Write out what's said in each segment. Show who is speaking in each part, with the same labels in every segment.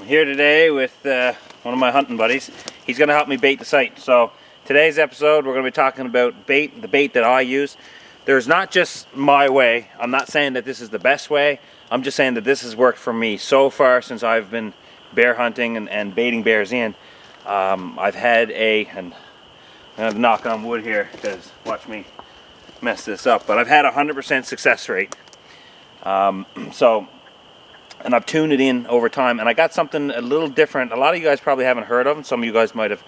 Speaker 1: I'm here today with one of my hunting buddies. He's going to help me bait the site. So today's episode we're going to be talking about bait, the bait that I use. There's not just my way. I'm not saying that this is the best way. I'm just saying that this has worked for me so far since I've been bear hunting and baiting bears in. I've had and I'm going to knock on wood here because watch me mess this up, but I've had a 100% success rate. And I've tuned it in over time, and I got something a little different. A lot of you guys probably haven't heard of, and some of you guys might have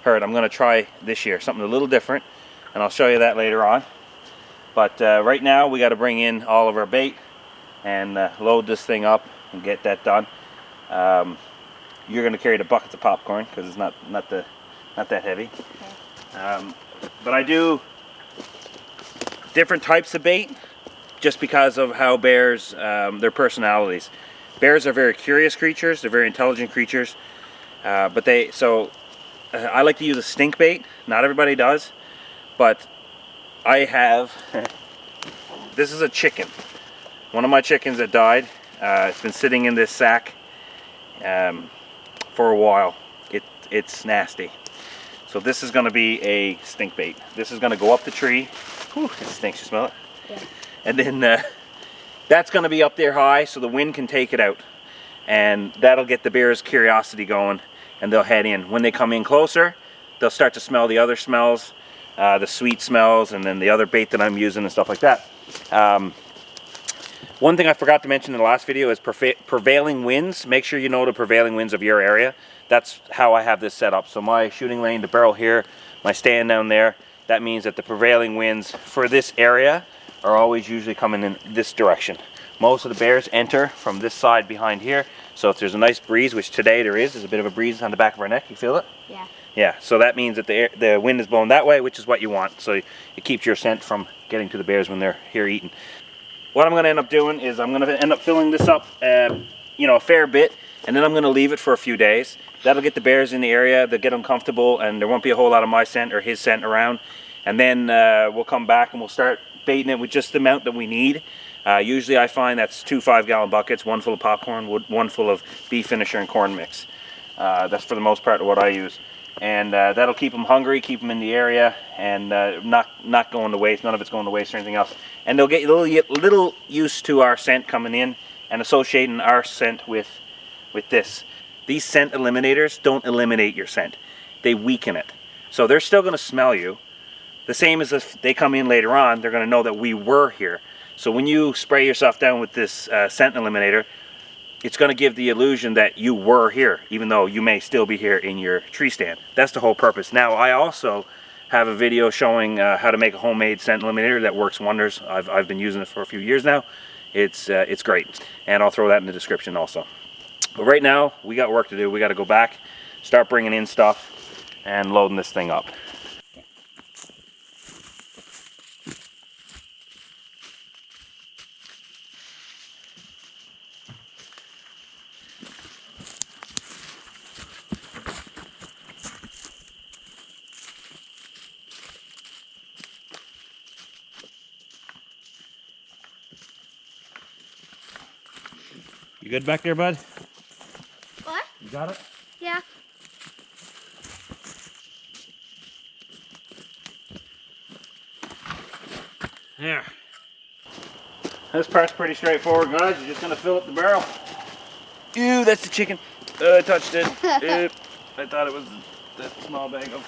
Speaker 1: heard. I'm going to try this year something a little different, and I'll show you that later on. But right now we got to bring in all of our bait and load this thing up and get that done. You're going to carry the buckets of popcorn because it's not that heavy. Okay. But I do different types of bait just because of how bears, their personalities. Bears are very curious creatures. They're very intelligent creatures. I like to use a stink bait. Not everybody does, but I have. This is a chicken. One of my chickens that died. It's been sitting in this sack for a while. It's nasty. So this is going to be a stink bait. This is going to go up the tree. Whew, it stinks. You smell it? Yeah. And then that's going to be up there high so the wind can take it out, and that'll get the bear's curiosity going, and they'll head in. When they come in closer, they'll start to smell the other smells, the sweet smells, and then the other bait that I'm using and stuff like that. One thing I forgot to mention in the last video is prevailing winds. Make sure you know the prevailing winds of your area. That's how I have this set up. So my shooting lane, the barrel here, my stand down there, that means that the prevailing winds for this area are always usually coming in this direction. Most of the bears enter from this side behind here, so if there's a nice breeze, which today there's a bit of a breeze on the back of our neck. You feel it? Yeah. Yeah, so that means that the wind is blowing that way, which is what you want, so it keeps your scent from getting to the bears when they're here eating. What I'm going to end up doing is I'm going to end up filling this up a fair bit, and then I'm going to leave it for a few days. That'll get the bears in the area, they'll get them comfortable, and there won't be a whole lot of my scent or his scent around. And then we'll come back and we'll start baiting it with just the amount that we need. Usually I find that's 2 5-gallon buckets, one full of popcorn, one full of beef finisher and corn mix. That's for the most part what I use. And that'll keep them hungry, keep them in the area, and not going to waste. None of it's going to waste or anything else. And they'll get a little used to our scent coming in and associating our scent with this. These scent eliminators don't eliminate your scent. They weaken it. So they're still going to smell you. The same as if they come in later on, they're going to know that we were here. So when you spray yourself down with this scent eliminator, it's going to give the illusion that you were here, even though you may still be here in your tree stand. That's the whole purpose. Now, I also have a video showing how to make a homemade scent eliminator that works wonders. I've been using it for a few years now. It's great, and I'll throw that in the description also. But right now, we got work to do. We got to go back, start bringing in stuff, and loading this thing up. You good back there, bud?
Speaker 2: What?
Speaker 1: You got it?
Speaker 2: Yeah.
Speaker 1: There. This part's pretty straightforward, guys. You're just gonna fill up the barrel. Ew, that's the chicken. I touched it. Ew. I thought it was that small bag of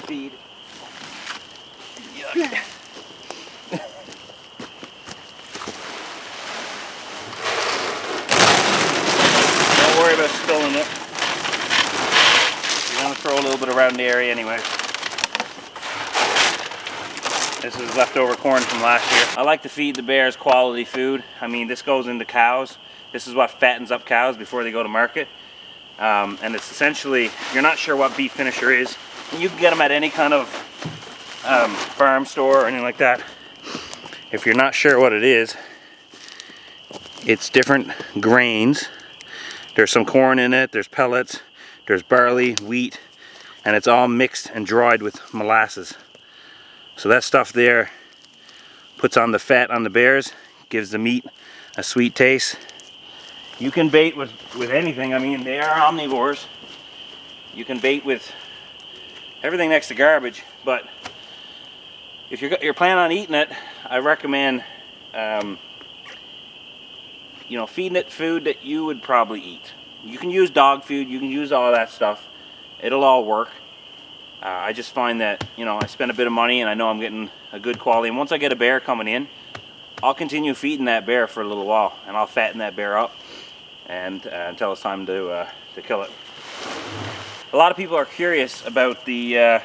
Speaker 1: feed. Yuck. Don't worry about spilling it. You're gonna throw a little bit around the area anyway. This is leftover corn from last year. I like to feed the bears quality food. I mean, this goes into cows. This is what fattens up cows before they go to market. And it's essentially, if you're not sure what beef finisher is, you can get them at any kind of farm store or anything like that. If you're not sure what it is, it's different grains. There's some corn in it, there's pellets, there's barley, wheat, and it's all mixed and dried with molasses. So that stuff there puts on the fat on the bears, gives the meat a sweet taste. You can bait with anything. I mean, they are omnivores. You can bait with everything next to garbage, but if you're planning on eating it, I recommend you know, feeding it food that you would probably eat. You can use dog food, you can use all that stuff. It'll all work. I just find that, you know, I spend a bit of money and I know I'm getting a good quality. And once I get a bear coming in, I'll continue feeding that bear for a little while, and I'll fatten that bear up and until it's time to kill it. A lot of people are curious about the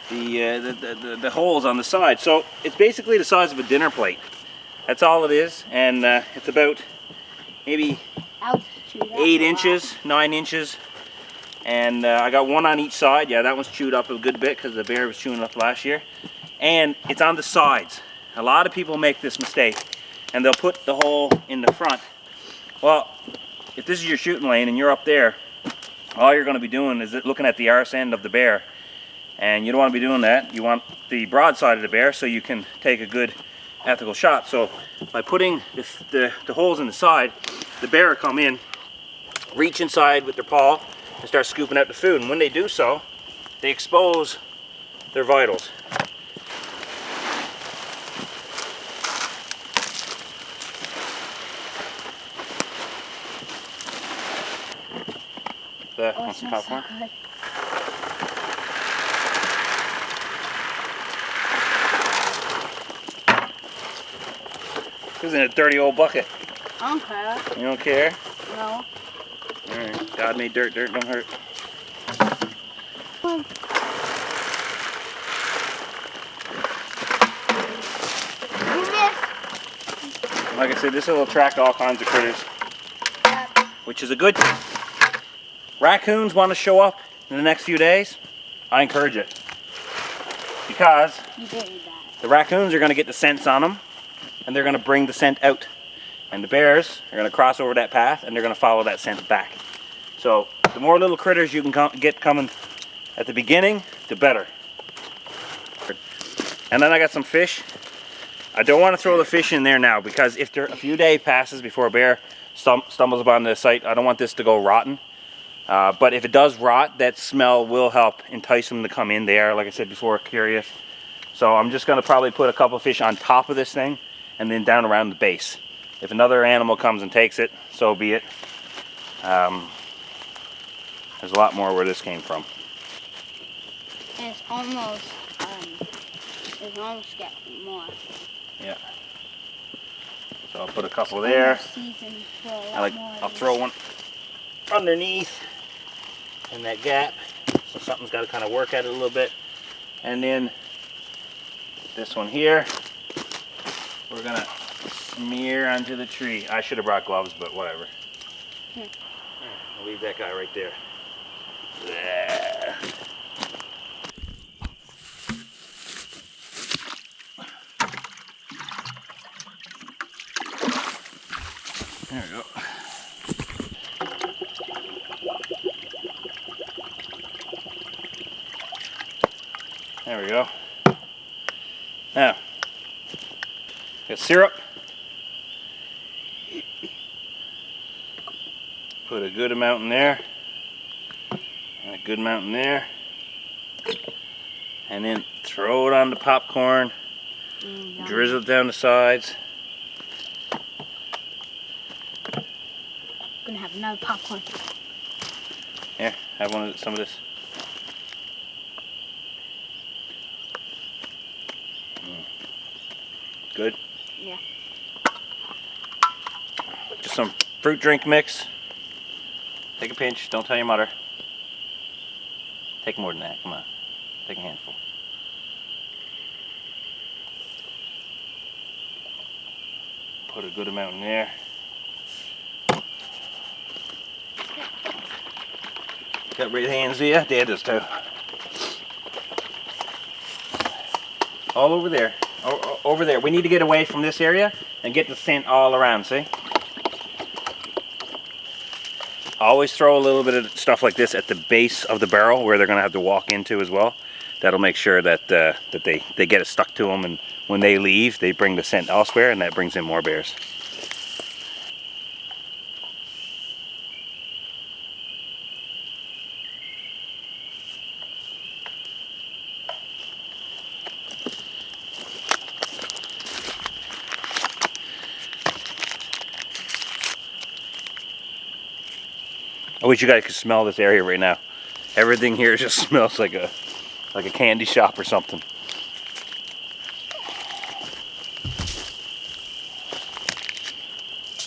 Speaker 1: holes on the side. So it's basically the size of a dinner plate. That's all it is, and it's about maybe 8 inches, 9 inches. And I got one on each side. Yeah, that one's chewed up a good bit because the bear was chewing up last year. And it's on the sides. A lot of people make this mistake, and they'll put the hole in the front. Well, if this is your shooting lane and you're up there, all you're going to be doing is looking at the arse end of the bear. And you don't want to be doing that. You want the broad side of the bear so you can take a good ethical shot. So by putting the holes in the side, the bear will come in, reach inside with their paw, and start scooping out the food. And when they do so, they expose their vitals. Want some popcorn?
Speaker 2: So
Speaker 1: Who's in a dirty old bucket?
Speaker 2: I don't care.
Speaker 1: You don't care?
Speaker 2: No.
Speaker 1: Alright, God made dirt, dirt don't hurt. Like I said, this will attract all kinds of critters, which is a good thing. Raccoons want to show up in the next few days. I encourage it, because the raccoons are going to get the scents on them, and they're going to bring the scent out. And the bears are going to cross over that path, and they're going to follow that scent back. So the more little critters you can get coming at the beginning, the better. And then I got some fish. I don't want to throw the fish in there now, because if there a few days passes before a bear stumbles upon the site, I don't want this to go rotten. But if it does rot, that smell will help entice them to come in. They are, like I said before, curious. So I'm just going to probably put a couple of fish on top of this thing and then down around the base. If another animal comes and takes it, so be it. There's a lot more where this came from.
Speaker 2: And it's almost getting more.
Speaker 1: Yeah. So I'll put a couple there. I'll throw one underneath in that gap, so something's got to kind of work at it a little bit. And then this one here, we're gonna smear onto the tree. I should have brought gloves, but whatever. I'll leave that guy right there. There. There we go. There we go. Now, got syrup. Put a good amount in there. And a good amount in there. And then throw it on the popcorn. Drizzle it down the sides.
Speaker 2: I'm gonna have another popcorn.
Speaker 1: Here, have some of this. Good?
Speaker 2: Yeah.
Speaker 1: Just some fruit drink mix. Take a pinch, don't tell your mother. Take more than that, come on. Take a handful. Put a good amount in there. Got red hands, do ya? Dad does too. All over there. Over there. We need to get away from this area and get the scent all around, see? Always throw a little bit of stuff like this at the base of the barrel where they're going to have to walk into as well. That'll make sure that that they get it stuck to them, and when they leave, they bring the scent elsewhere, and that brings in more bears. I wish you guys could smell this area right now. Everything here just smells like a candy shop or something.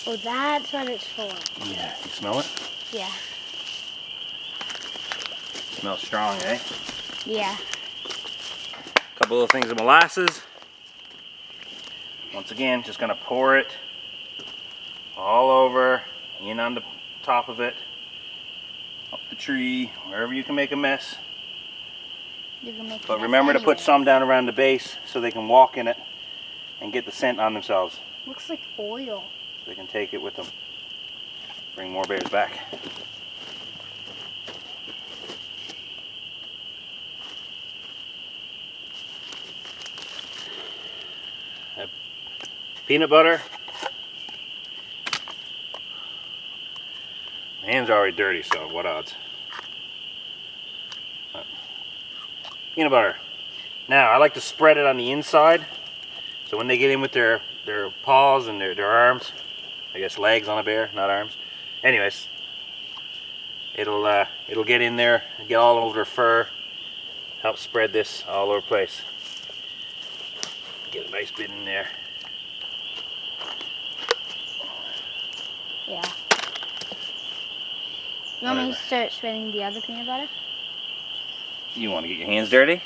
Speaker 2: Oh, that's what it's for.
Speaker 1: Yeah, you smell it?
Speaker 2: Yeah.
Speaker 1: Smells strong, eh?
Speaker 2: Yeah.
Speaker 1: Couple of things of molasses. Once again, just gonna pour it all over, in on the top of it, up the tree, wherever you can make a mess.
Speaker 2: You can make
Speaker 1: But remember to put some down around the base so they can walk in it and get the scent on themselves.
Speaker 2: Looks like oil.
Speaker 1: So they can take it with them. Bring more bears back. Peanut butter. My hands are already dirty, so what odds? Peanut butter. Now, I like to spread it on the inside, so when they get in with their paws and their arms, I guess legs on a bear, not arms. Anyways, it'll get in there and get all over their fur. Help spread this all over the place. Get a nice bit in there.
Speaker 2: Yeah. You want me to start spreading the other peanut butter?
Speaker 1: You want to get your hands dirty?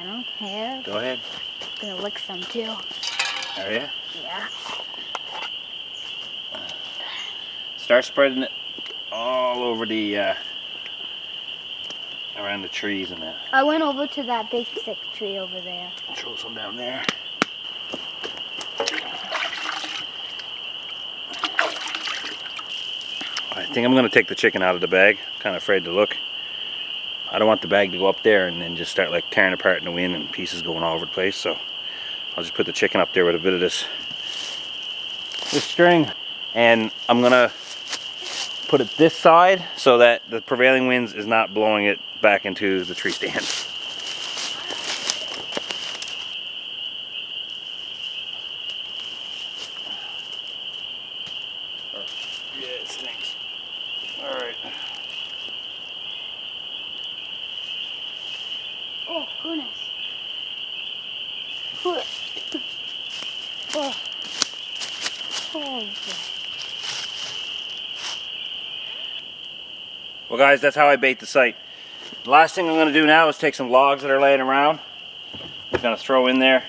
Speaker 2: I don't care.
Speaker 1: Go ahead.
Speaker 2: I'm gonna lick some too.
Speaker 1: Are you?
Speaker 2: Yeah.
Speaker 1: Start spreading it all over the around the trees and that.
Speaker 2: I went over to that big thick tree over there.
Speaker 1: Throw some down there. I think I'm going to take the chicken out of the bag. I'm kind of afraid to look. I don't want the bag to go up there and then just start like tearing apart in the wind and pieces going all over the place. So I'll just put the chicken up there with a bit of this string, and I'm going to put it this side so that the prevailing winds is not blowing it back into the tree stand. Yeah, it stinks. All right.
Speaker 2: Oh, goodness. Oh. Oh.
Speaker 1: Well guys, that's how I bait the site. The last thing I'm going to do now is take some logs that are laying around. I'm going to throw in there.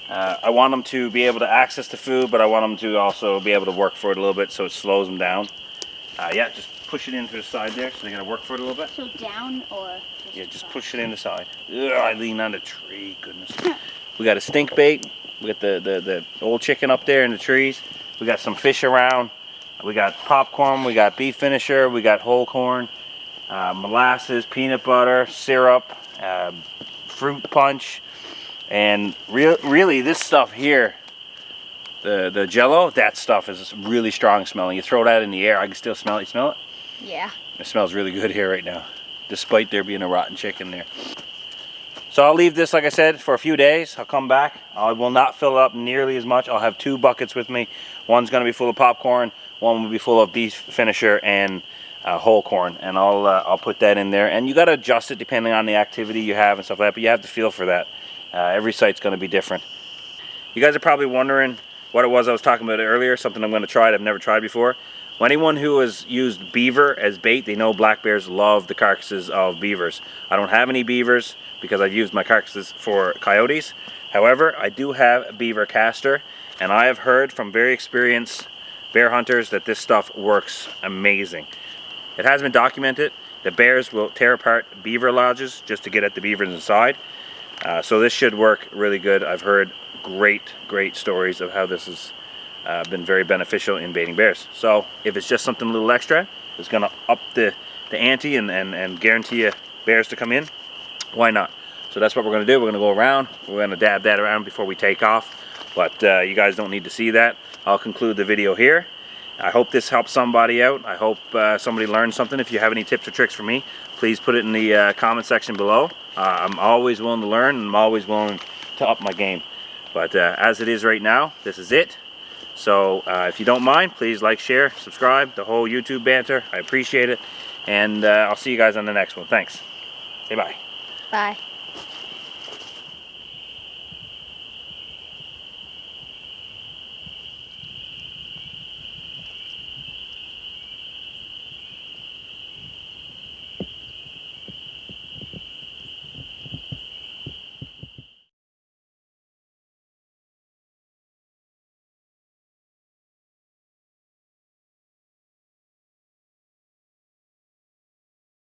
Speaker 1: I want them to be able to access the food, but I want them to also be able to work for it a little bit so it slows them down. Yeah, just push it into the side there so they're going to work for it a little bit.
Speaker 2: So down or?
Speaker 1: Yeah, just push it in the side. Ugh, I lean on the tree, goodness. We got a stink bait. We got the old chicken up there in the trees. We got some fish around. We got popcorn, we got beef finisher, we got whole corn, molasses, peanut butter, syrup, fruit punch, and really this stuff here, the Jello, that stuff is really strong smelling. You throw that in the air, I can still smell it. You smell it?
Speaker 2: Yeah.
Speaker 1: It smells really good here right now, despite there being a rotten chicken there. So I'll leave this, like I said, for a few days. I'll come back. I will not fill it up nearly as much. I'll have 2 buckets with me. One's going to be full of popcorn. One will be full of beef finisher and whole corn. And I'll put that in there. And you got to adjust it depending on the activity you have and stuff like that. But you have to feel for that. Every site's going to be different. You guys are probably wondering what it was I was talking about earlier. Something I'm going to try that I've never tried before. Well, anyone who has used beaver as bait, they know black bears love the carcasses of beavers. I don't have any beavers because I've used my carcasses for coyotes. However, I do have a beaver caster, and I have heard from very experienced bear hunters that this stuff works amazing. It has been documented that bears will tear apart beaver lodges just to get at the beavers inside. So this should work really good. I've heard great stories of how this has been very beneficial in baiting bears. So if it's just something a little extra, it's going to up the ante and guarantee you bears to come in, why not? So that's what we're going to do. We're going to go around. We're going to dab that around before we take off. But you guys don't need to see that. I'll conclude the video here. I hope this helps somebody out. I hope somebody learned something. If you have any tips or tricks for me, please put it in the comment section below. I'm always willing to learn, and I'm always willing to up my game. But as it is right now, this is it. So if you don't mind, please like, share, subscribe, the whole YouTube banter. I appreciate it. And I'll see you guys on the next one. Thanks. Say bye.
Speaker 2: Bye.